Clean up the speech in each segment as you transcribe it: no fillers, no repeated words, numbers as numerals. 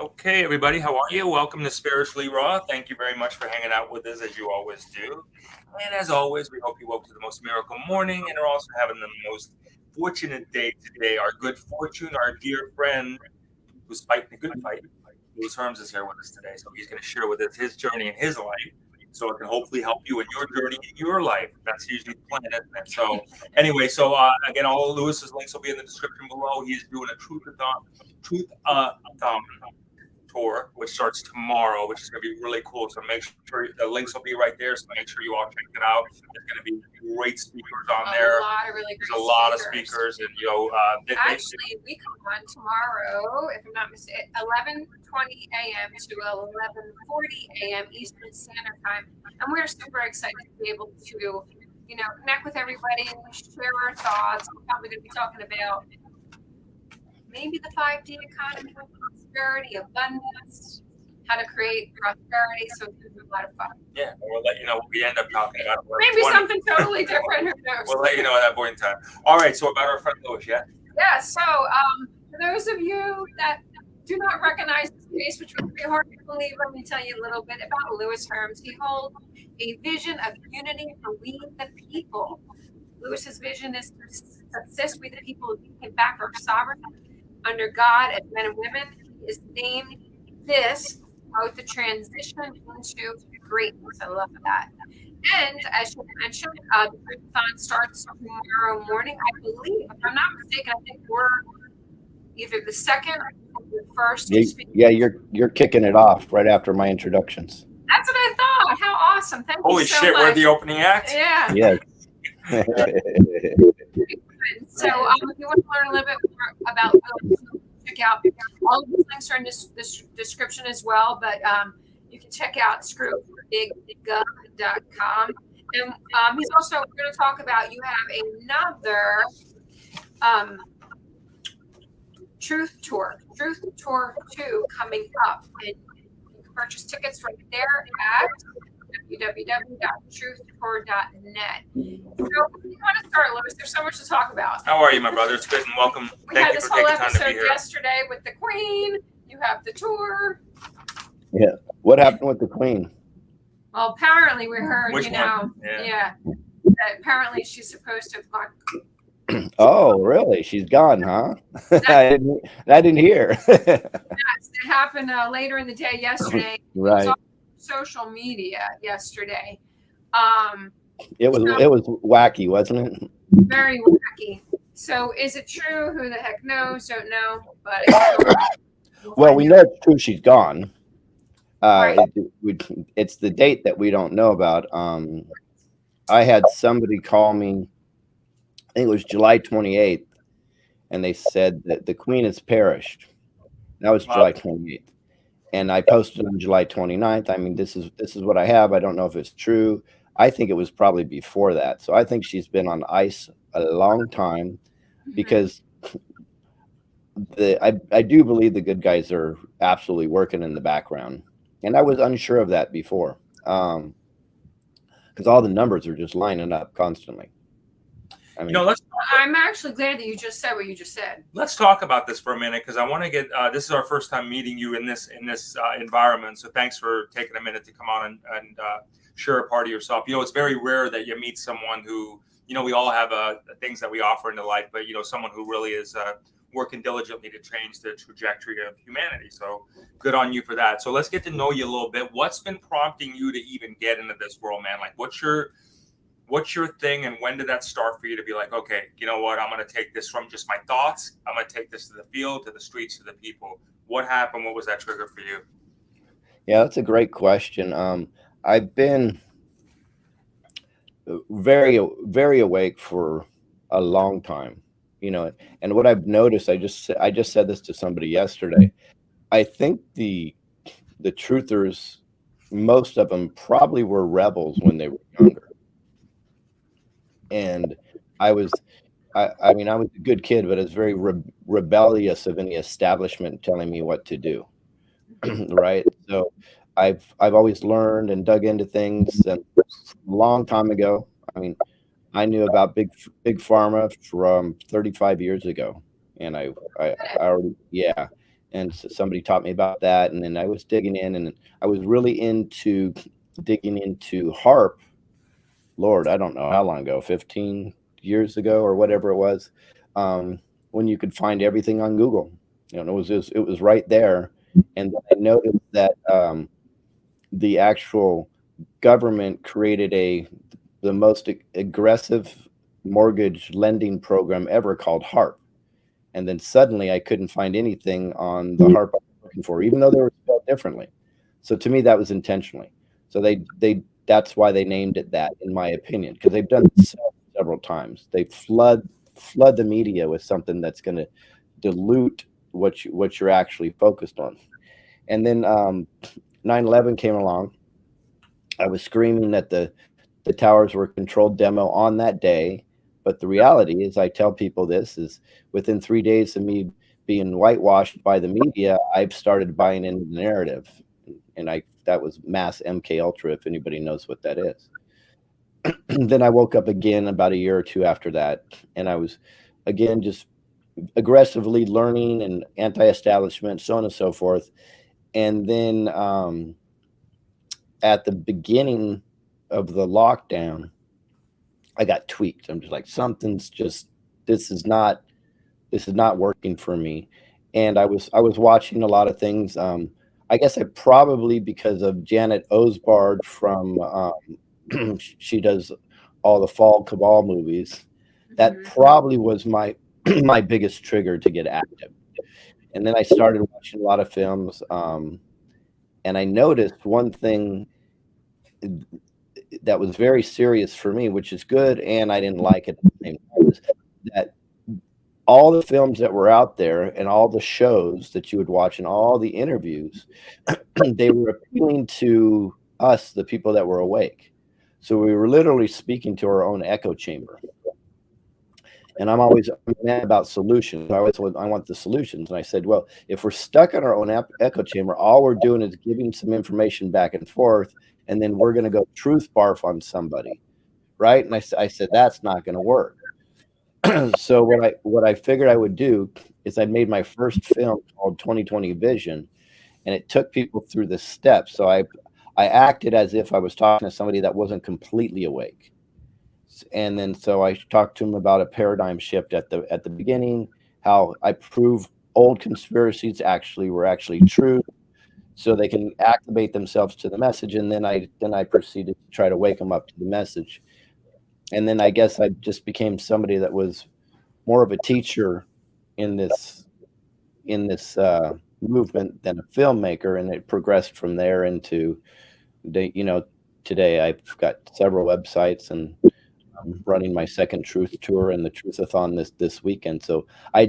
Okay, everybody, how are you? Welcome to Spiritually Raw. Thank you very much for hanging out with us as you always do. And as always, we hope you woke to the most miracle morning and are also having the most fortunate day today. Our good fortune, our dear friend who's fighting the good fight, Louis Herms, is here with us today. So he's going to share with us his journey in his life so it can hopefully help you in your journey in your life. That's usually the plan, isn't it? So, anyway, again, all of Lewis's links will be in the description below. He's doing a Truthathon tour, which starts tomorrow, which is going to be really cool. So make sure the links will be right there. So make sure you all check it out. There's going to be great speakers on there. A lot of really great There's a lot of speakers, and actually, we come on tomorrow, if I'm not mistaken, 11:20 a.m. to 11:40 a.m. Eastern Standard Time, and we're super excited to be able to, connect with everybody and share our thoughts. We're probably going to be talking about maybe the 5D economy, prosperity, abundance, how to create prosperity. So it's going to be a lot of fun. Yeah, we'll let you know what we end up talking about. Maybe something totally different. Who knows? We'll let you know at that point in time. All right, so about our friend Louis, yeah? Yeah, so for those of you that do not recognize his face, which would be hard to believe, let me tell you a little bit about Louis Herms. He holds a vision of unity for we the people. Lewis's vision is to assist we the people taking back our sovereignty under God as men and women. He is named this the transition into greatness. I love that. And as you mentioned, the Truthathon starts tomorrow morning. I believe, if I'm not mistaken, I think we're either the second or the first. Yeah, you're kicking it off right after my introductions. That's what I thought. How awesome! Thank Holy you so shit, much. we're the opening act? Yeah. Yes. So if you want to learn a little bit more about Lewis, check out all of these links are in this description as well. But you can check out screwbiggov.com. And he's also going to talk about, you have another Truth Tour 2 coming up. And you can purchase tickets right there at www.truthtour.net. So we want to start, Louis. There's so much to talk about. How are you, my brother? It's good and welcome. We had this whole episode yesterday with the Queen. You have the tour. Yeah. What happened with the Queen? Well, apparently we heard, Which one? Yeah. That apparently she's supposed to have gone. Oh, really? She's gone, huh? I didn't hear. Yes, it happened later in the day yesterday. Right. It was on social media yesterday. It was wacky, wasn't it? Very wacky. So is it true? Who the heck knows? Don't know. But well, we know it's true she's gone. Right. It's the date that we don't know about. I had somebody call me, I think it was July 28th, and they said that the Queen has perished. That was July 28th. And I posted on July 29th. I mean, this is what I have. I don't know if it's true. I think it was probably before that. So I think she's been on ice a long time, because I do believe the good guys are absolutely working in the background. And I was unsure of that before, because all the numbers are just lining up constantly. I mean, I'm actually glad that you just said what you just said. Let's talk about this for a minute, because I want to get. This is our first time meeting you in this environment. So thanks for taking a minute to come on and share a part of yourself. It's very rare that you meet someone who, we all have things that we offer into life, but someone who really is working diligently to change the trajectory of humanity. So good on you for that. So let's get to know you a little bit. What's been prompting you to even get into this world, man? Like, what's your thing, and when did that start for you to be like, okay, you know what, I'm going to take this from just my thoughts, I'm going to take this to the field, to the streets, to the people? What happened? What was that trigger for you? Yeah, that's a great question. I've been very, very awake for a long time, and what I've noticed, I just said this to somebody yesterday. I think the truthers, most of them probably were rebels when they were younger. And I was a good kid, but I was very rebellious of any establishment telling me what to do. Right. So I've always learned and dug into things, and a long time ago. I mean, I knew about big pharma from 35 years ago, and I already, yeah. and so somebody taught me about that, and then I was digging in, and I was really into digging into harp. Lord, I don't know how long ago, 15 years ago or whatever it was, when you could find everything on Google. It was right there, and then I noticed that the actual government created the most aggressive mortgage lending program ever called HARP. And then suddenly I couldn't find anything on the HARP I was looking for, even though they were spelled differently. So to me, that was intentionally. So that's why they named it that, in my opinion, because they've done it several times. They flood the media with something that's going to dilute what you're actually focused on. And then 9/11 came along. I was screaming that the towers were controlled demo on that day. But the reality is, I tell people this is within 3 days of me being whitewashed by the media, I've started buying into the narrative. And that was mass MK Ultra, if anybody knows what that is. Then I woke up again about a year or two after that, and I was again just aggressively learning and anti-establishment, so on and so forth. And then at the beginning of the lockdown, I got tweaked. I'm just like, this is not working for me. And I was watching a lot of things. I guess I probably, because of Janet Osbard from she does all the Fall Cabal movies. That probably was my my biggest trigger to get active. And then I started watching a lot of films, and I noticed one thing that was very serious for me, which is good, and I didn't like it at the same time, is that all the films that were out there and all the shows that you would watch and all the interviews, they were appealing to us, the people that were awake. So we were literally speaking to our own echo chamber. And I'm mad about solutions. I want the solutions. And I said, well, if we're stuck in our own echo chamber, all we're doing is giving some information back and forth, and then we're going to go truth barf on somebody, right? And I said, that's not going to work. So what I figured I would do is I made my first film called 2020 Vision, and it took people through the steps. So I acted as if I was talking to somebody that wasn't completely awake. And then so I talked to them about a paradigm shift at the beginning, how I prove old conspiracies were actually true, so they can activate themselves to the message. And then I proceeded to try to wake them up to the message. And then I guess I just became somebody that was more of a teacher in this movement than a filmmaker, and it progressed from there into today I've got several websites, and I'm running my second Truth Tour and the Truthathon this weekend. So I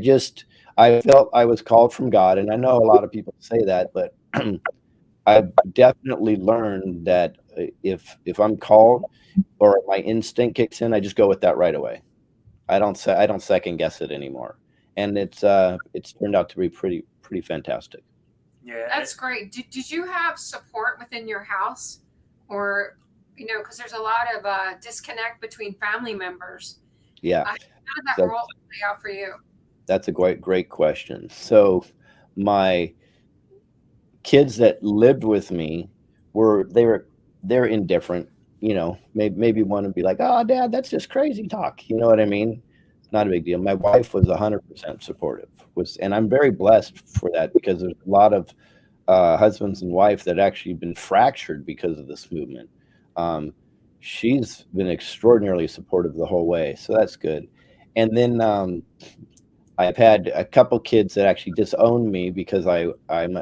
felt I was called from God, and I know a lot of people say that, but I've definitely learned that if I'm called or my instinct kicks in, I just go with that right away. I don't second guess it anymore, and it's turned out to be pretty fantastic. Yeah, that's great. Did you have support within your house, or because there's a lot of disconnect between family members? Yeah. How did that role play out for you? That's a great question. So my kids that lived with me they're indifferent. Maybe one would be like, oh, Dad, that's just crazy talk. You know what I mean? It's not a big deal. My wife was 100% supportive, and I'm very blessed for that, because there's a lot of husbands and wife that actually been fractured because of this movement. She's been extraordinarily supportive the whole way, so that's good. And then I've had a couple kids that actually disown me because I'm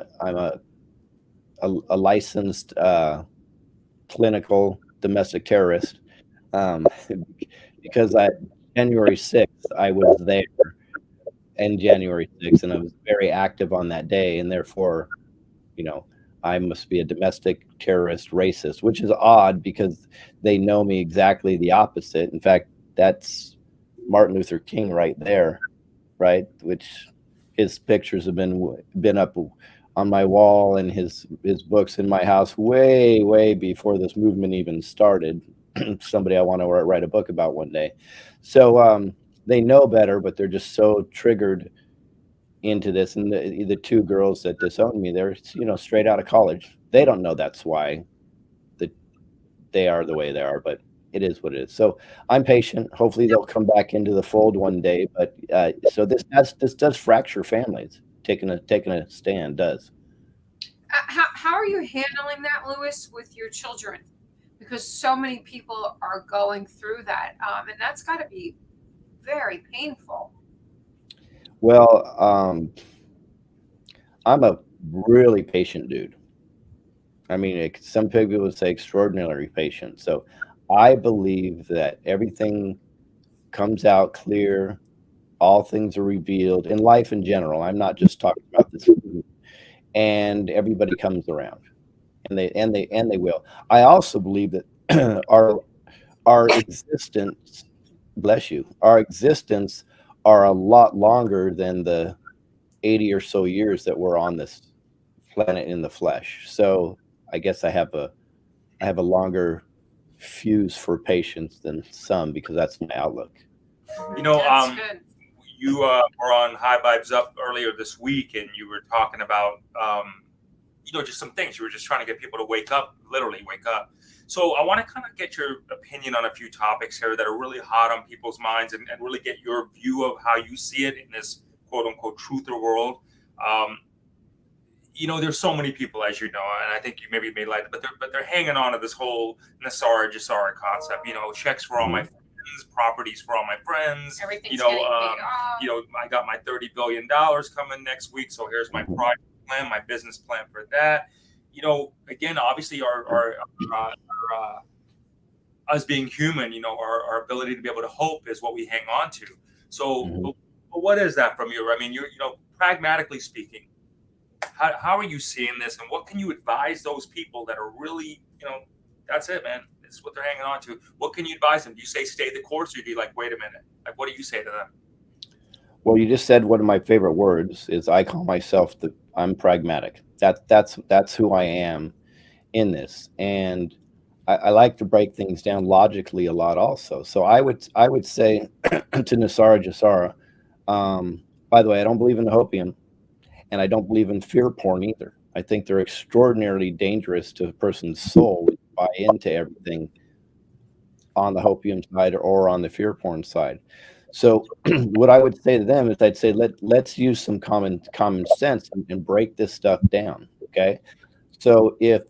a licensed clinical domestic terrorist, because January 6th I was there, and January 6th, and I was very active on that day, and therefore I must be a domestic terrorist racist, which is odd because they know me exactly the opposite. In fact, that's Martin Luther King right there, right? Which his pictures have been up on my wall, and his books in my house way before this movement even started. Somebody I want to write a book about one day. So they know better, but they're just so triggered into this, and the two girls that disowned me, they're straight out of college. They don't know that's why they are the way they are, but it is what it is. So I'm patient. Hopefully they'll come back into the fold one day. But so this does fracture families. Taking a stand does. How are you handling that, Lewis, with your children? Because so many people are going through that, and that's got to be very painful. Well, I'm a really patient dude. I mean, some people would say extraordinarily patient. So I believe that everything comes out clear, all things are revealed in life in general. I'm not just talking about this, and everybody comes around, and they will. I also believe that our existence, bless you, our existence are a lot longer than the 80 or so years that we're on this planet in the flesh. So I guess I have a longer fuse for patience than some, because that's my outlook. You know, That's good. you were on High Vibes Up earlier this week, and you were talking about just some things. You were just trying to get people to wake up, literally wake up. So I want to kind of get your opinion on a few topics here that are really hot on people's minds, and really get your view of how you see it in this quote unquote truther world. There's so many people, as you know, and I think you maybe made light, but they're hanging on to this whole Nasara Jasara concept. Checks for all my friends, properties for all my friends. Everything's getting paid off. I got my $30 billion coming next week, so here's my project plan, my business plan for that. Again, obviously, our us being human, our ability to be able to hope is what we hang on to. So, but what is that from you? I mean, pragmatically speaking, how are you seeing this, and what can you advise those people that are really, that's it, man. This is what they're hanging on to. What can you advise them? Do you say stay the course, or do you like, wait a minute? Like, what do you say to them? Well, you just said one of my favorite words is I call myself I'm pragmatic. That's who I am in this, and I like to break things down logically a lot also. So I would say to Nasara Jasara, by the way, I don't believe in the hopium, and I don't believe in fear porn either. I think they're extraordinarily dangerous to a person's soul when you buy into everything on the hopium side or on the fear porn side. So what I would say to them is I'd say let's use some common sense and break this stuff down. Okay. So if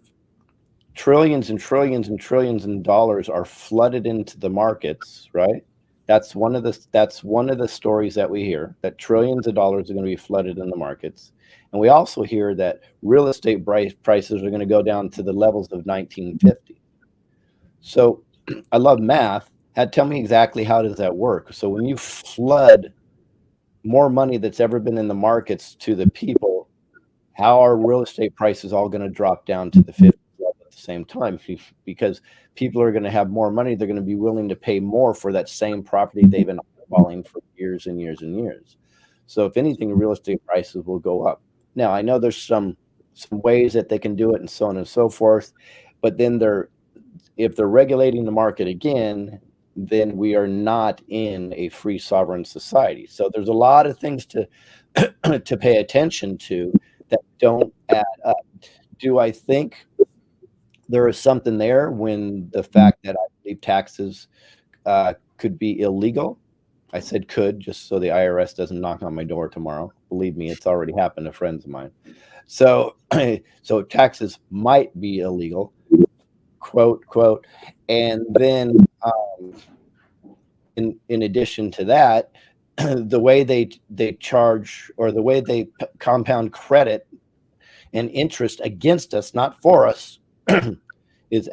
trillions and trillions and trillions of dollars are flooded into the markets, right? That's one of the stories that we hear, that trillions of dollars are going to be flooded in the markets. And we also hear that real estate prices are going to go down to the levels of 1950. So I love math. Tell me exactly how does that work? So when you flood more money that's ever been in the markets to the people, how are real estate prices all going to drop down to the 50s level at the same time? Because people are going to have more money. They're going to be willing to pay more for that same property they've been falling for years and years and years. So if anything, real estate prices will go up. Now, I know there's some ways that they can do it and so on and so forth, but then if they're regulating the market again, then we are not in a free sovereign society. So there's a lot of things to pay attention to that don't add up. Do I think there is something there when the fact that I believe taxes could be illegal? I said could, just so the IRS doesn't knock on my door tomorrow. Believe me, it's already happened to friends of mine. So taxes might be illegal, quote, and then in addition to that, the way they charge, or the way they compound credit and interest against us, not for us, is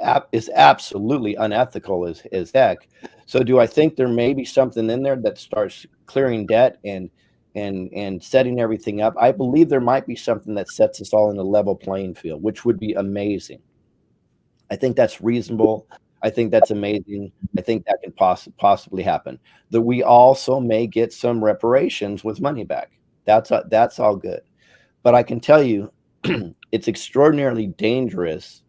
absolutely unethical as heck. So do I think there may be something in there that starts clearing debt and setting everything up? I believe there might be something that sets us all in a level playing field, which would be amazing. I think that's reasonable. I think that's amazing. I think that can possibly happen. That we also may get some reparations with money back. That's all good. But I can tell you, it's extraordinarily dangerous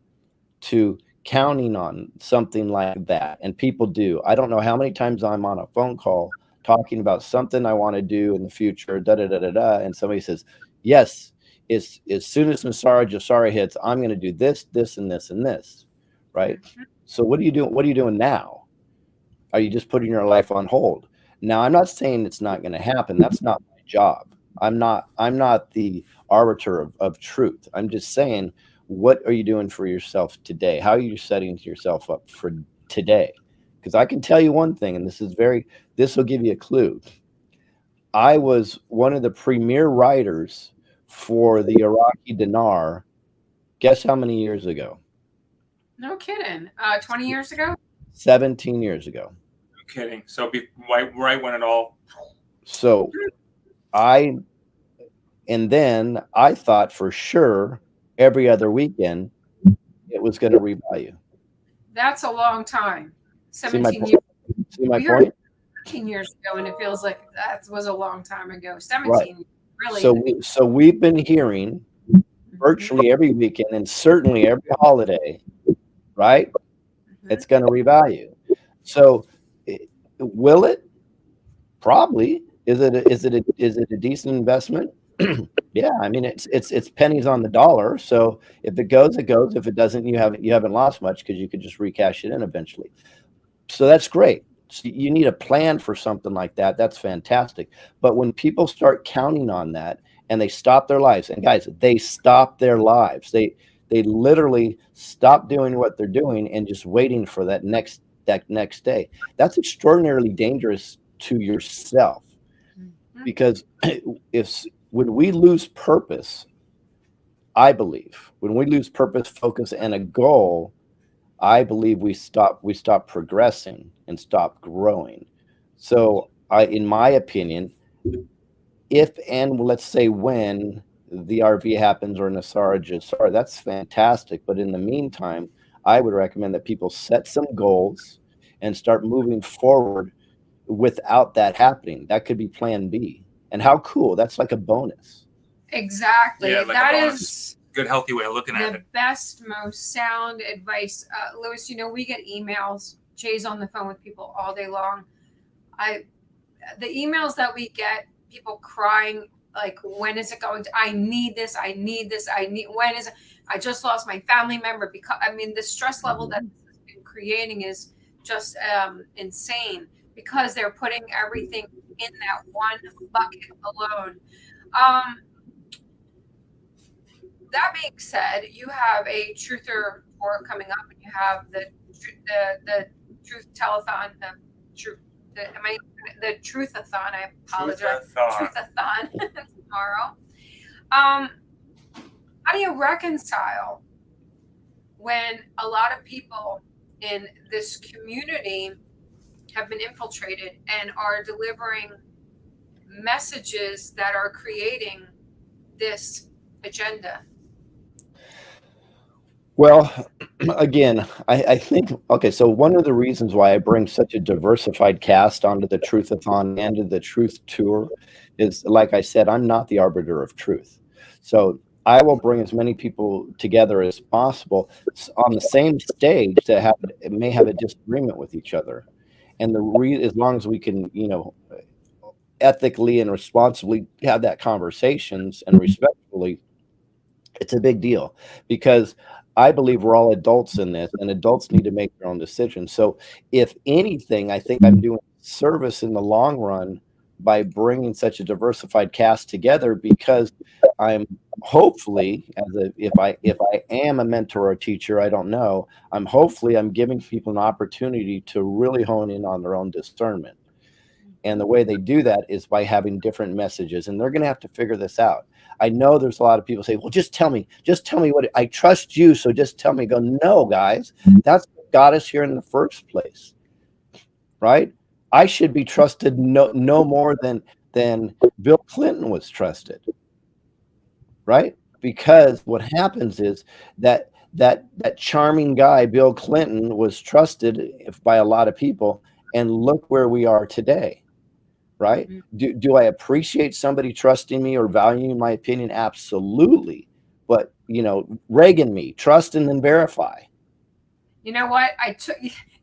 to counting on something like that. And people do. I don't know how many times I'm on a phone call talking about something I want to do in the future, da da da da da, and somebody says, yes, it's as soon as Jasara hits, I'm going to do this, this, and this, and this, right? So what are you doing? What are you doing now? Are you just putting your life on hold? Now, I'm not saying it's not going to happen. That's not my job. I'm not the arbiter of truth. I'm just saying, what are you doing for yourself today? How are you setting yourself up for today? Because I can tell you one thing, and this will give you a clue. I was one of the premier writers for the Iraqi dinar. Guess how many years ago? No kidding. 20 years ago? 17 years ago. No kidding. So right when it all. So and then I thought for sure every other weekend it was going to revalue. That's a long time. See 17 years. See my point? 13 years ago, and it feels like that was a long time ago. 17, Right. really. So we've been hearing virtually every weekend and certainly every holiday, right? It's going to revalue. So will it? Probably. Is it a decent investment? Yeah, I mean it's pennies on the dollar. So if it goes, it goes. If it doesn't, you haven't lost much because you could just recash it in eventually. So that's great. So you need a plan for something like that. That's fantastic. But when people start counting on that and they stop their lives, and guys, they stop their lives. They literally stop doing what they're doing and just waiting for that next day. That's extraordinarily dangerous to yourself, because when we lose purpose, I believe when we lose purpose, focus, and a goal, I believe we stop progressing and stop growing. So in my opinion, if and let's say when the RV happens or Nasara Jasara, that's fantastic. But in the meantime, I would recommend that people set some goals and start moving forward without that happening. That could be plan B. And how cool. That's like a bonus. Exactly. Yeah, like that a bonus. is Good, healthy way of looking at the it. best, most sound advice. Louis, we get emails. Jay's on the phone with people all day long. The emails that we get, people crying, like, when is it going to, I need this, when is it, I just lost my family member. Because the stress level that this has been creating is just insane, because they're putting everything in that one bucket alone. That being said, you have a truther tour coming up, and you have the truth telethon, the Truthathon. I apologize. Truthathon tomorrow. How do you reconcile when a lot of people in this community have been infiltrated and are delivering messages that are creating this agenda? Well, again, I think, okay, so one of the reasons why I bring such a diversified cast onto the Truthathon and to the Truth Tour is, like I said, I'm not the arbiter of truth. So I will bring as many people together as possible on the same stage that may have a disagreement with each other. And as long as we can, ethically and responsibly have that conversations and respectfully, it's a big deal, because I believe we're all adults in this, and adults need to make their own decisions. So if anything, I think I'm doing service in the long run by bringing such a diversified cast together, because I'm hopefully, if I am a mentor or a teacher, I don't know, I'm giving people an opportunity to really hone in on their own discernment. And the way they do that is by having different messages, and they're going to have to figure this out. I know there's a lot of people say, well, just tell me what I trust you. So just tell me. Go, no, guys, that's what got us here in the first place. Right. I should be trusted no more than Bill Clinton was trusted. Right. Because what happens is that charming guy, Bill Clinton, was trusted by a lot of people. And look where we are today. Right? Do I appreciate somebody trusting me or valuing my opinion? Absolutely. But, Reagan me, trust and then verify. You know what?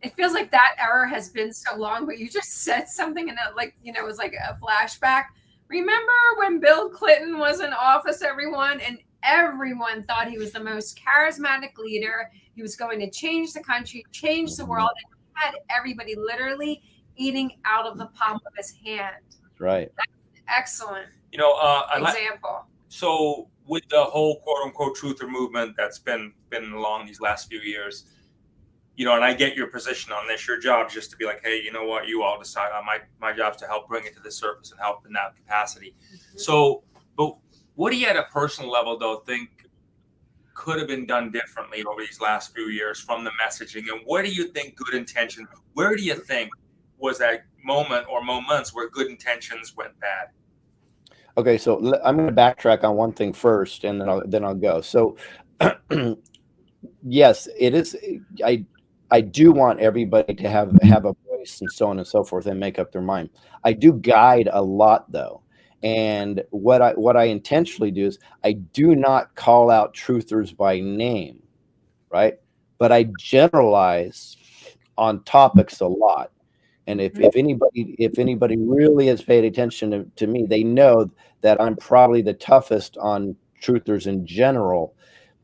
it feels like that era has been so long, but you just said something and it, like, you know, it was like a flashback. Remember when Bill Clinton was in office, everyone, and everyone thought he was the most charismatic leader. He was going to change the country, change the world, and he had everybody literally eating out of the palm of his hand. Right. That's an excellent example. So with the whole quote unquote truther movement that's been along these last few years, you know, and I get your position on this. Your job is just to be like, hey, you know what, you all decide. On my job is to help bring it to the surface and help in that capacity. So, but what do you at a personal level though think could have been done differently over these last few years from the messaging? And where do you think good intention? Where do you think was that moment or moments where good intentions went bad? Okay, so I'm going to backtrack on one thing first, and then I'll go. So, yes, it is. I do want everybody to have a voice and so on and so forth and make up their mind. I do guide a lot though, and what I intentionally do is I do not call out truthers by name, right? But I generalize on topics a lot. And if anybody really has paid attention to me, they know that I'm probably the toughest on truthers in general,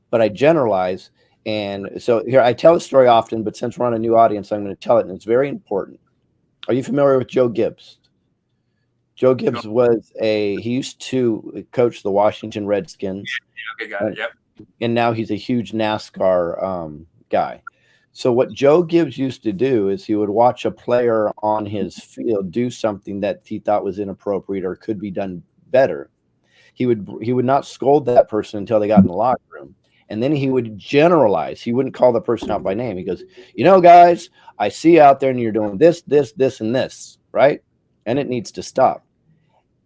but I generalize. And so here I tell a story often, but since we're on a new audience, I'm going to tell it, and it's very important. Are you familiar with Joe Gibbs? Joe Gibbs he used to coach the Washington Redskins. Okay, got it. Yep. And now he's a huge NASCAR guy. So what Joe Gibbs used to do is he would watch a player on his field do something that he thought was inappropriate or could be done better. He would not scold that person until they got in the locker room. And then he would generalize. He wouldn't call the person out by name. He goes, you know, guys, I see you out there and you're doing this, this, this, and this, right? And it needs to stop.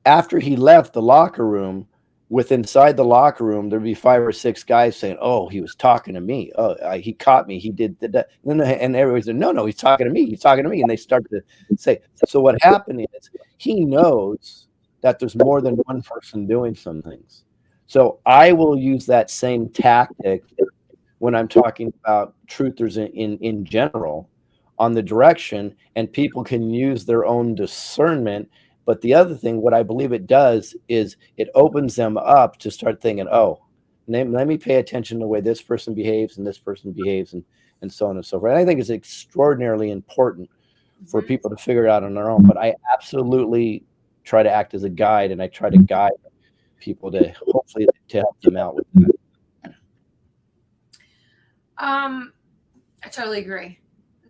After he left the locker room, inside the locker room, there'd be 5 or 6 guys saying, oh, he was talking to me. Oh, he caught me. He did that. And everybody said, no, he's talking to me. He's talking to me. And they start to say, so what happened is he knows that there's more than one person doing some things. So I will use that same tactic when I'm talking about truthers in general on the direction, and people can use their own discernment. But the other thing, what I believe it does is it opens them up to start thinking, oh, let me pay attention to the way this person behaves and this person behaves and so on and so forth. And I think it's extraordinarily important for people to figure it out on their own. But I absolutely try to act as a guide, and I try to guide people to hopefully to help them out with that. I totally agree.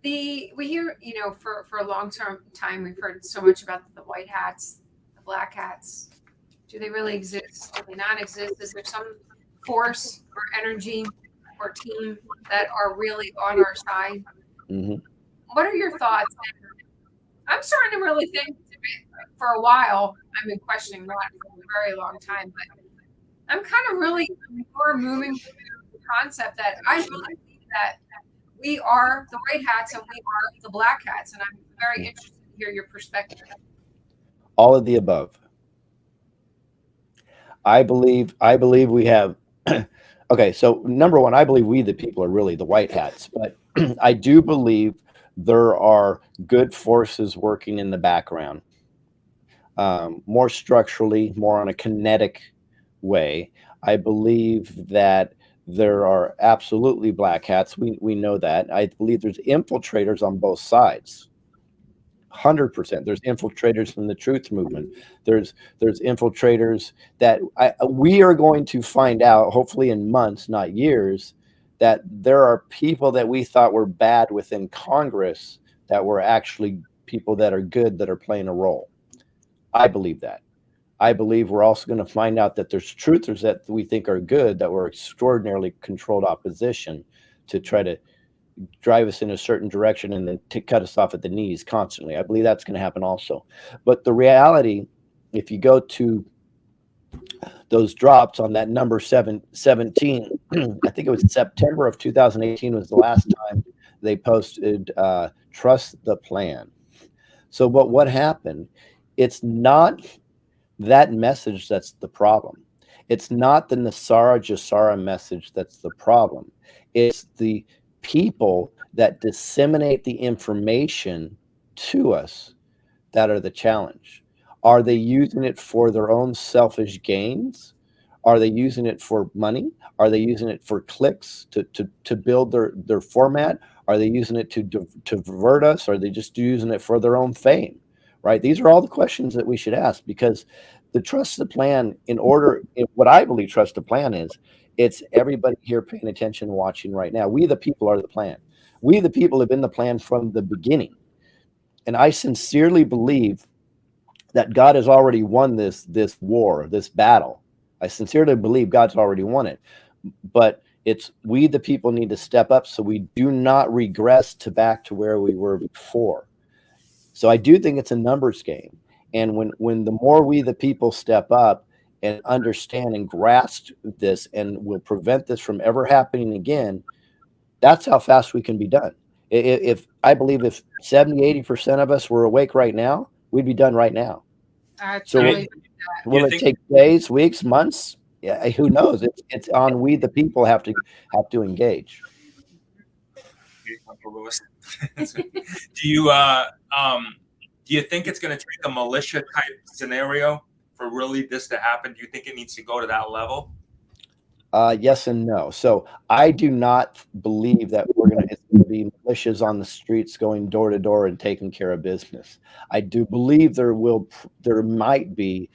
We hear, you know, for a long time, we've heard so much about the white hats, the black hats. Do they really exist? Do they not exist? Is there some force or energy or team that are really on our side? Mm-hmm. What are your thoughts? I'm starting to really think for a while, I've been questioning that for a very long time, but I'm kind of really more moving to the concept that I believe that we are the white hats and we are the black hats. And I'm very interested to hear your perspective. All of the above. I believe we have, okay, so number one, I believe we, the people, are really the white hats, but I do believe there are good forces working in the background, more structurally, more on a kinetic way. I believe that there are absolutely black hats. We know that. I believe there's infiltrators on both sides. 100%. There's infiltrators from the truth movement. There's infiltrators that we are going to find out, hopefully in months, not years, that there are people that we thought were bad within Congress that were actually people that are good, that are playing a role. I believe that. I believe we're also going to find out that there's truthers that we think are good, that were extraordinarily controlled opposition to try to drive us in a certain direction and then to cut us off at the knees constantly. I believe that's going to happen also. But the reality, if you go to those drops on that number 17, I think it was September of 2018 was the last time they posted trust the plan. So what happened? It's not that message that's the problem. It's not the Nasara Jasara message that's the problem. It's the people that disseminate the information to us that are the challenge. Are they using it for their own selfish gains? Are they using it for money? Are they using it for clicks to build their format? Are they using it to divert us? Are they just using it for their own fame? Right? These are all the questions that we should ask, because the trusted plan, what I believe trusted plan is, it's everybody here paying attention, watching right now. We the people are the plan. We the people have been the plan from the beginning. And I sincerely believe that God has already won this war, this battle. I sincerely believe God's already won it. But it's we the people need to step up so we do not regress back to where we were before. So I do think it's a numbers game. And when the more we the people step up and understand and grasp this and will prevent this from ever happening again, that's how fast we can be done. If I believe if 70-80% of us were awake right now, we'd be done right now. So Truly, will it take days, weeks, months? Yeah, who knows? It's on we the people have to engage. Do you think it's going to take a militia type scenario for really this to happen? Do you think it needs to go to that level? Yes and no. So I do not believe that it's going to be militias on the streets going door to door and taking care of business. I do believe there might be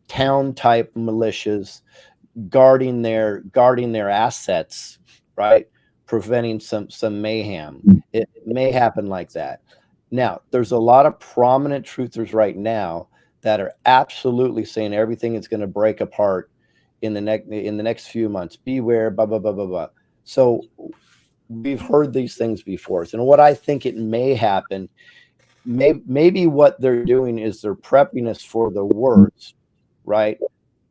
town type militias guarding their assets, right? Preventing some mayhem. It may happen like that. Now, there's a lot of prominent truthers right now that are absolutely saying everything is going to break apart in the next few months. Beware, blah blah blah blah blah. So we've heard these things before. And what I think it may happen, maybe what they're doing is they're prepping us for the worst, right?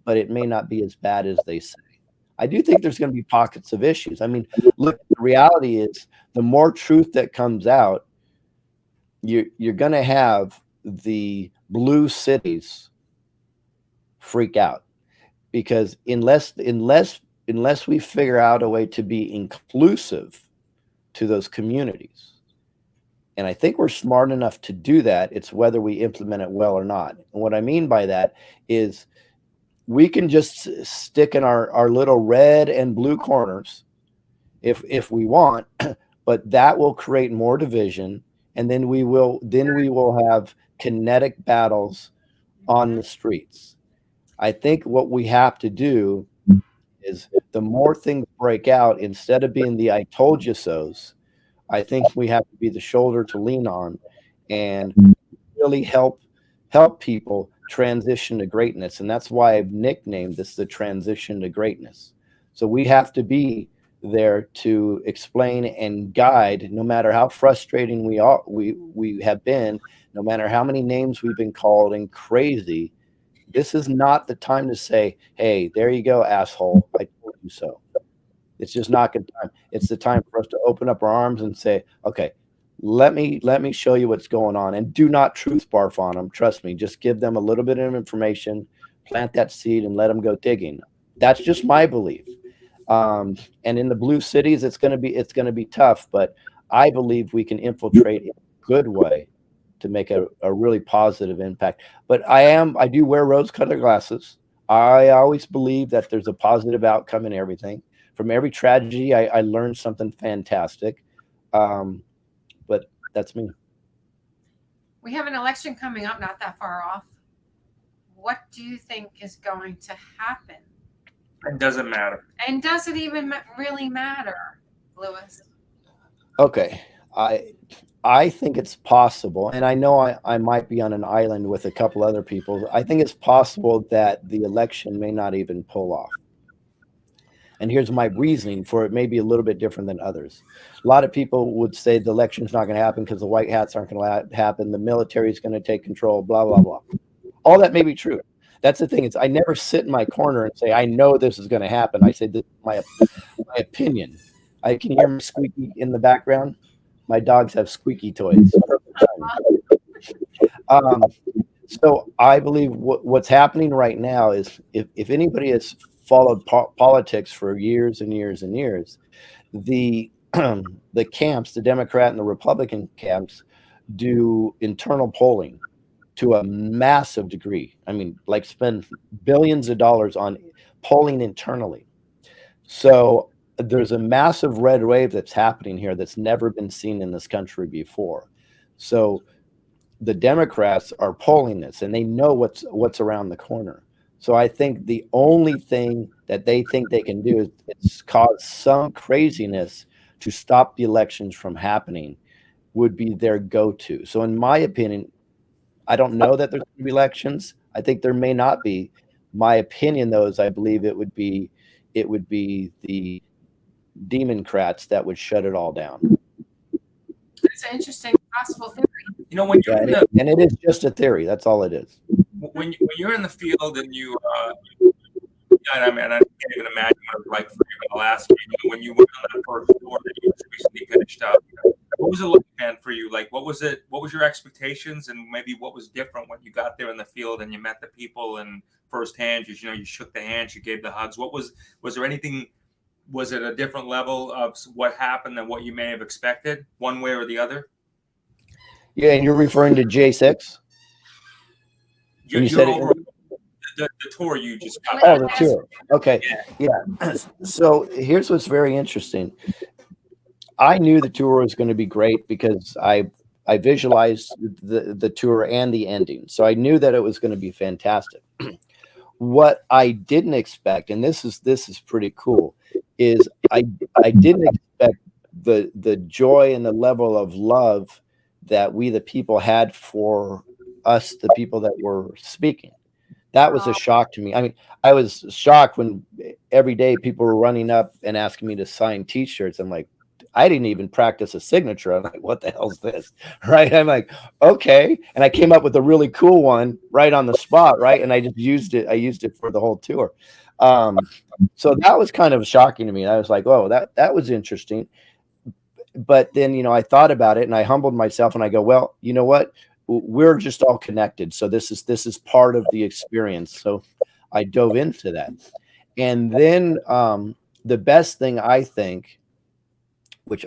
But it may not be as bad as they say. I do think there's going to be pockets of issues. I mean, look, the reality is the more truth that comes out, you're going to have the blue cities freak out, because unless we figure out a way to be inclusive to those communities, and I think we're smart enough to do that, it's whether we implement it well or not. And what I mean by that is we can just stick in our little red and blue corners if we want, but that will create more division, and then we will have kinetic battles on the streets. I think what we have to do is the more things break out, instead of being the I told you so's, I think we have to be the shoulder to lean on and really help people transition to greatness. And that's why I've nicknamed this the transition to greatness. So we have to be there to explain and guide, no matter how frustrating we have been, no matter how many names we've been called and crazy. This is not the time to say, hey, there you go, asshole, I told you so. It's just not good time. It's the time for us to open up our arms and say, okay, let me show you what's going on. And do not truth barf on them. Trust me. Just give them a little bit of information, plant that seed, and let them go digging. That's just my belief. And in the blue cities, it's going to be tough, but I believe we can infiltrate in a good way to make a really positive impact. But I do wear rose-colored glasses. I always believe that there's a positive outcome in everything. From every tragedy, I learned something fantastic. But that's me. we have an election coming up, not that far off. What do you think is going to happen? It doesn't matter. And does it even really matter, Lewis? Okay. I think it's possible, and I know I might be on an island with a couple other people. I think it's possible that the election may not even pull off. And here's my reasoning for it. May be a little bit different than others. A lot of people would say the election's not going to happen because the white hats aren't going to happen. The military is going to take control, blah, blah, blah. All that may be true. That's the thing. I never sit in my corner and say, I know this is going to happen. I say, this is my opinion. Can you hear me squeaky in the background? My dogs have squeaky toys. So I believe what's happening right now is if anybody has followed politics for years and years and years, the the camps, the Democrat and the Republican camps, do internal polling to a massive degree. I mean, like spend billions of dollars on polling internally. So there's a massive red wave that's happening here that's never been seen in this country before. So the Democrats are polling this, and they know what's around the corner. So I think the only thing that they think they can do is cause some craziness to stop the elections from happening would be their go-to. So in my opinion, I don't know that there's going to be elections. I think there may not be. My opinion, though, is I believe it would be the Democrats that would shut it all down. It's an interesting possible theory. You know, when you're Yeah, in the and it is just a theory. That's all it is. when you're in the field and you I mean, I can't even imagine what it was like for you. But I'll ask you, when you went on that first tour that you just recently finished up, what was it like, man, for you? Like, what was it? What was your expectations, and maybe what was different when you got there in the field and you met the people and firsthand? You shook the hands, you gave the hugs. Was there anything? Was it a different level of what happened than what you may have expected, one way or the other? Yeah, and you're referring to J6? You said over the tour you just got. Oh, the tour. Okay. Yeah. So here's what's very interesting. I knew the tour was going to be great because I visualized the tour and the ending. So I knew that it was going to be fantastic. What I didn't expect, and this is pretty cool, is I didn't expect the joy and the level of love that we the people had for us, the people that were speaking. That was a shock to me. I mean, I was shocked when every day people were running up and asking me to sign T-shirts. I'm like, I didn't even practice a signature. I'm like, what the hell's this? Right? I'm like, okay. And I came up with a really cool one right on the spot, right? And I just used it. I used it for the whole tour. So that was kind of shocking to me. I was like, oh, that was interesting. But then, I thought about it and I humbled myself and I go, well, you know what? We're just all connected. So this is part of the experience. So I dove into that. And then the best thing I think, which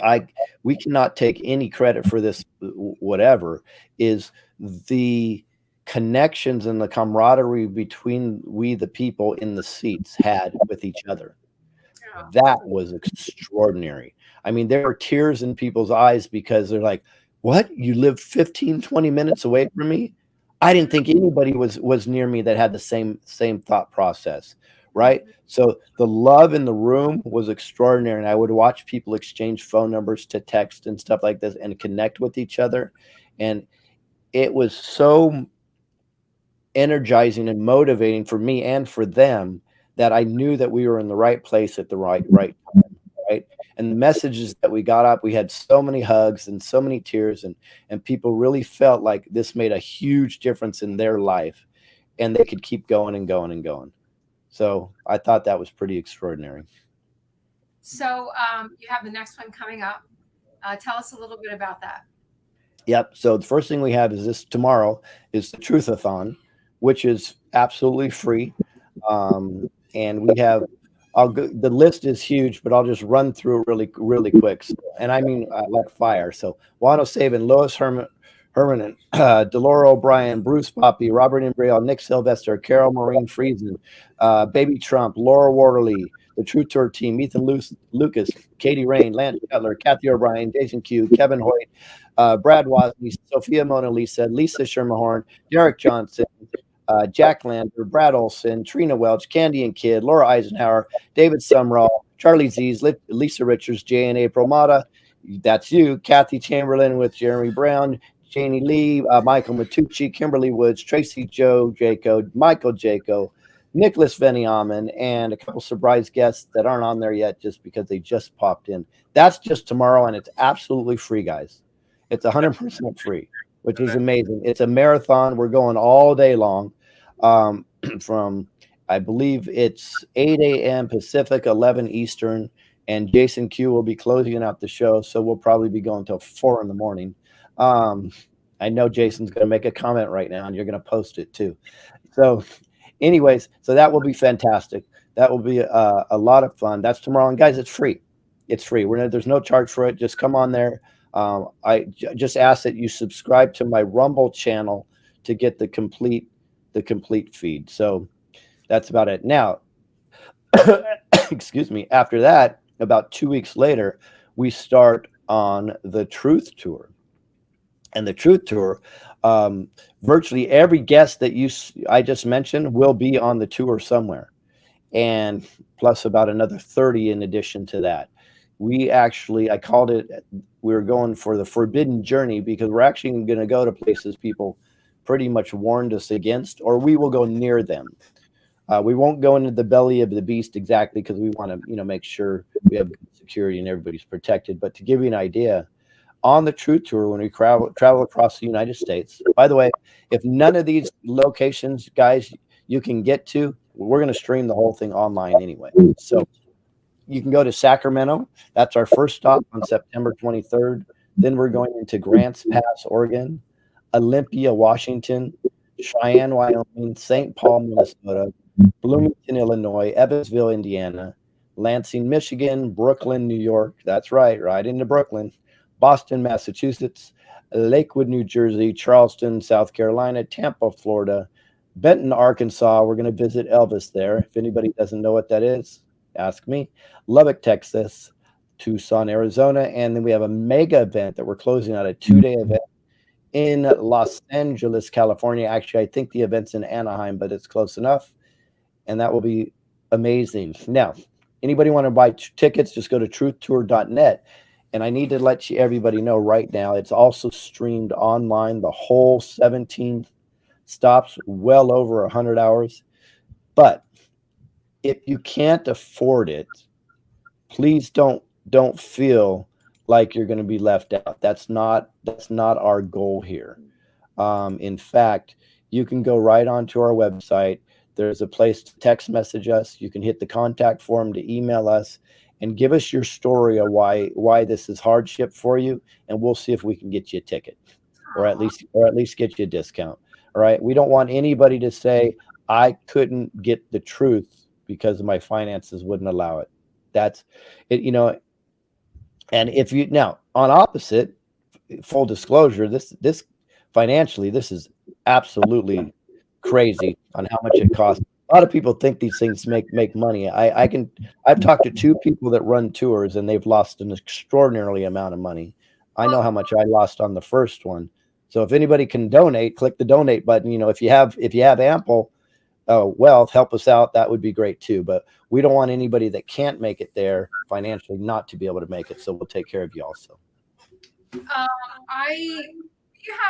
we cannot take any credit for this, whatever, is the connections and the camaraderie between we, the people in the seats, had with each other. That was extraordinary. I mean, there were tears in people's eyes because they're like, what? You live 15, 20 minutes away from me? I didn't think anybody was near me that had the same thought process, right? So the love in the room was extraordinary. And I would watch people exchange phone numbers to text and stuff like this and connect with each other. And it was so energizing and motivating for me and for them that I knew that we were in the right place at the right time, right? And the messages that we got up, we had so many hugs and so many tears, and people really felt like this made a huge difference in their life, and they could keep going and going and going. So I thought that was pretty extraordinary. So you have the next one coming up. Tell us a little bit about that. Yep. So the first thing we have is this tomorrow is the Truthathon, which is absolutely free. And we have, the list is huge, but I'll just run through it really, really quick. So, and I mean, like fire. So Wano Saban, Lois Herman, Delora O'Brien, Bruce Poppy, Robert Imbriel, Nick Sylvester, Carol Maureen Friesen, Baby Trump, Laura Waterly, the True Tour team, Ethan Lucas, Katie Rain, Lance Cutler, Kathy O'Brien, Jason Q, Kevin Hoyt, Brad Wozni, Sophia Mona Lisa, Lisa Schermerhorn, Derek Johnson, Jack Lander, Brad Olson, Trina Welch, Candy and Kid, Laura Eisenhower, David Sumrall, Charlie Z's, Lisa Richards, Jay and April Mata, that's you, Kathy Chamberlain with Jeremy Brown, Janie Lee, Michael Matucci, Kimberly Woods, Tracy Joe Jaco, Michael Jaco, Nicholas Veniamin, and a couple surprise guests that aren't on there yet just because they just popped in. That's just tomorrow, and it's absolutely free, guys. It's 100% free, which is amazing. It's a marathon. We're going all day long. From, I believe it's 8 a.m. Pacific, 11 Eastern, and Jason Q will be closing out the show, so we'll probably be going till 4 in the morning. I know Jason's going to make a comment right now, and you're going to post it too. So anyways, so that will be fantastic. That will be a lot of fun. That's tomorrow, and guys, it's free. It's free. There's no charge for it. Just come on there. Just ask that you subscribe to my Rumble channel to get the complete feed. So that's about it. Now, excuse me. After that, about 2 weeks later, we start on the Truth Tour. And the Truth Tour, virtually every guest that I just mentioned will be on the tour somewhere, and plus about another 30 in addition to that. I called it, we were going for the forbidden journey because we're actually going to go to places people pretty much warned us against, or we will go near them. We won't go into the belly of the beast exactly because we want to, make sure we have good security and everybody's protected. But to give you an idea, on the Truth Tour, when we travel across the United States, by the way, if none of these locations, guys, you can get to, we're going to stream the whole thing online anyway. So you can go to Sacramento. That's our first stop on September 23rd. Then we're going into Grants Pass, Oregon, Olympia, Washington, Cheyenne, Wyoming, St. Paul, Minnesota, Bloomington, Illinois, Evansville, Indiana, Lansing, Michigan, Brooklyn, New York. That's right into Brooklyn. Boston, Massachusetts, Lakewood, New Jersey, Charleston, South Carolina, Tampa, Florida, Benton, Arkansas. We're going to visit Elvis there. If anybody doesn't know what that is, ask me. Lubbock, Texas, Tucson, Arizona. And then we have a mega event that we're closing out, a 2-day event in Los Angeles, California. Actually, I think the event's in Anaheim, but it's close enough. And that will be amazing. Now, anybody want to buy tickets, just go to truthtour.net. And I need to let everybody know right now, it's also streamed online, the whole 17 stops, well over 100 hours. But if you can't afford it, please don't feel like you're going to be left out. That's not our goal here. In fact, you can go right onto our website. There's a place to text message us. You can hit the contact form to email us and give us your story of why this is hardship for you, and we'll see if we can get you a ticket, or at least get you a discount. All right. We don't want anybody to say, I couldn't get the truth because my finances wouldn't allow it. That's it, and if you now on opposite, full disclosure, this financially, this is absolutely crazy on how much it costs. A lot of people think these things make money. I've talked to 2 people that run tours and they've lost an extraordinarily amount of money. I know how much I lost on the first one. So if anybody can donate, click the donate button. If you have ample wealth, help us out. That would be great too. But we don't want anybody that can't make it there financially not to be able to make it. So we'll take care of you also. We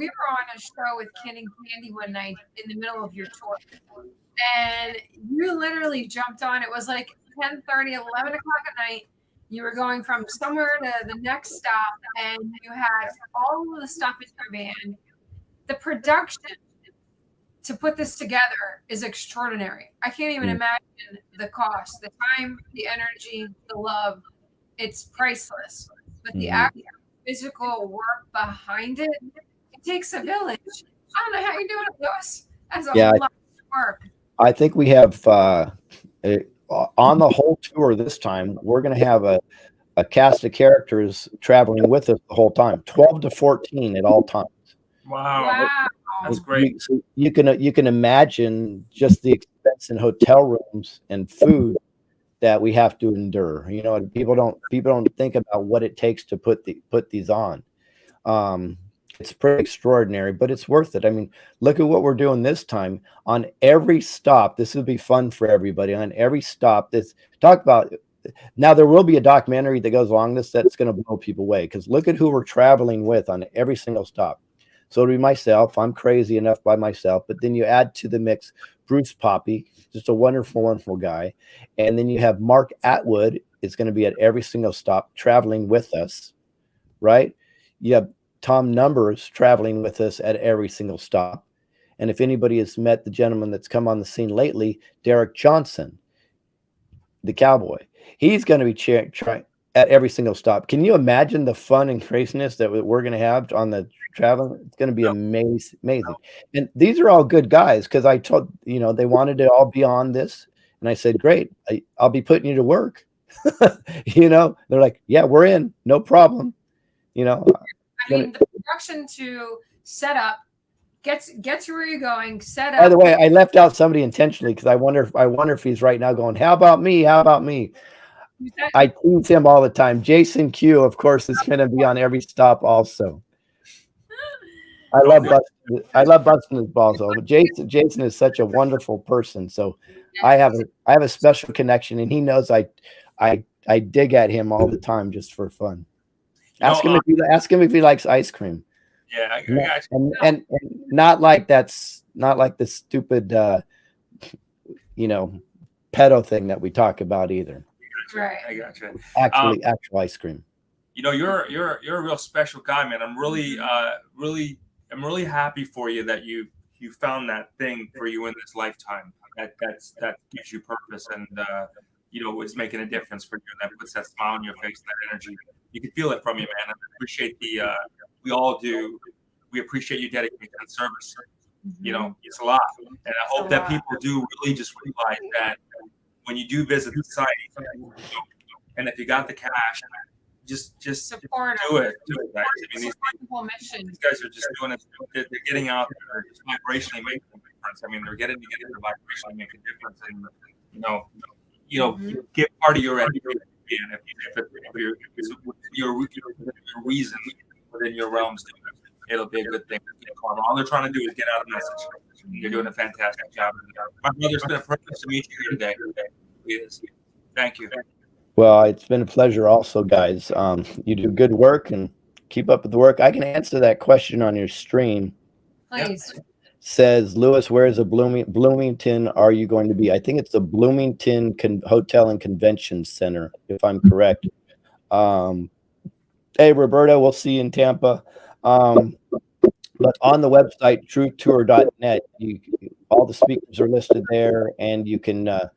were on a show with Ken and Candy one night in the middle of your tour, and you literally jumped on. It was like 10:30, 11 o'clock at night. You were going from somewhere to the next stop, and you had all of the stuff in your van. The production to put this together is extraordinary. I can't even imagine the cost, the time, the energy, the love. It's priceless. But the actual physical work behind it, it takes a village. I don't know how you do it, Lewis. That's a lot of work. I think we have on the whole tour this time, we're going to have a cast of characters traveling with us the whole time, 12 to 14 at all times. Wow. That's great. You can imagine just the expense in hotel rooms and food that we have to endure. People don't think about what it takes to put these on. It's pretty extraordinary, but it's worth it. I mean, look at what we're doing this time. On every stop, this will be fun for everybody. On every stop, now there will be a documentary that goes along this that's going to blow people away, because look at who we're traveling with on every single stop. So it'll be myself. I'm crazy enough by myself, but then you add to the mix Bruce Poppy, just a wonderful, wonderful guy. And then you have Mark Atwood is going to be at every single stop traveling with us, right? You have Tom Numbers traveling with us at every single stop. And if anybody has met the gentleman that's come on the scene lately, Derek Johnson, the cowboy, he's going to be trying at every single stop. Can you imagine the fun and craziness that we're going to have on the traveling? It's going to be amazing. And these are all good guys, because I told, they wanted to all be on this. And I said, great, I'll be putting you to work. You know, they're like, yeah, we're in, no problem. You know, I mean, the production to set up, get to where you're going, set up. by the way, I left out somebody intentionally because I wonder if he's right now going, how about me? How about me? I tease him all the time. Jason Q, of course, is going to be on every stop also. I love busting his balls over. Jason is such a wonderful person. So I have a special connection, and he knows I dig at him all the time just for fun. Ask him if he likes ice cream. Yeah, I got you. And not like the stupid pedo thing that we talk about either. Right. I got you. Actual ice cream. You know, you're a real special guy, man. I'm really happy for you that you found that thing for you in this lifetime that gives you purpose and is making a difference for you, and that puts that smile on your face, that energy. You can feel it from you, man. I appreciate we all do. We appreciate you dedicating to service. You know, it's a lot, and I hope that people do really just realize that when you do visit the site, and if you got the cash, just support do it, guys. I mean, these guys are just doing it. They're getting out there, just vibrationally making a difference. I mean, they're getting together to vibrationally make a difference, and give part of your energy. If your reason within your realms, it'll be a good thing. All they're trying to do is get out a message. You're doing a fantastic job. My brother, it's been a privilege to meet you here today. It is. Thank you. Well, it's been a pleasure also, guys. You do good work and keep up with the work. I can answer that question on your stream. Please. Says, Lewis, where is the Bloomington are you going to be? I think it's the Bloomington Hotel and Convention Center, if I'm correct. Hey, Roberta, we'll see you in Tampa. But on the website, truthtour.net, all the speakers are listed there, and you can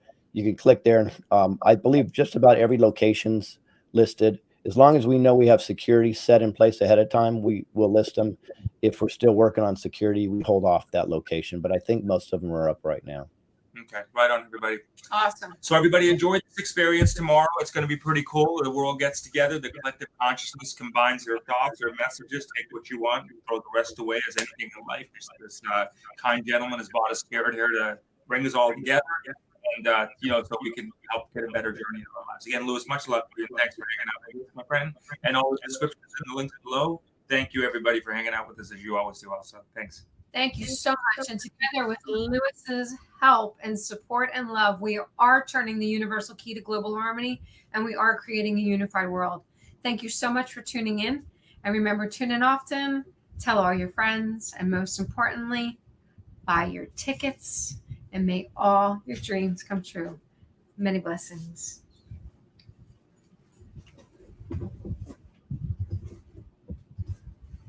click there. I believe just about every location's listed. As long as we know we have security set in place ahead of time, we will list them. If we're still working on security, we hold off that location. But I think most of them are up right now. Okay, right on, everybody. Awesome. So everybody enjoy this experience tomorrow. It's going to be pretty cool. The world gets together. The collective consciousness combines their thoughts, their messages. Take what you want, throw the rest away, as anything in life. This kind gentleman has brought us here to bring us all together, and so we can help get a better journey in our lives. Again, Lewis, much love to you. Thanks for hanging out with us, my friend. And all the descriptions and the links below. Thank you, everybody, for hanging out with us as you always do. Also, thanks. Thank you so much. And together with Lewis's help and support and love, we are turning the universal key to global harmony, and we are creating a unified world. Thank you so much for tuning in. And remember, tune in often, tell all your friends, and most importantly, buy your tickets, and may all your dreams come true. Many blessings.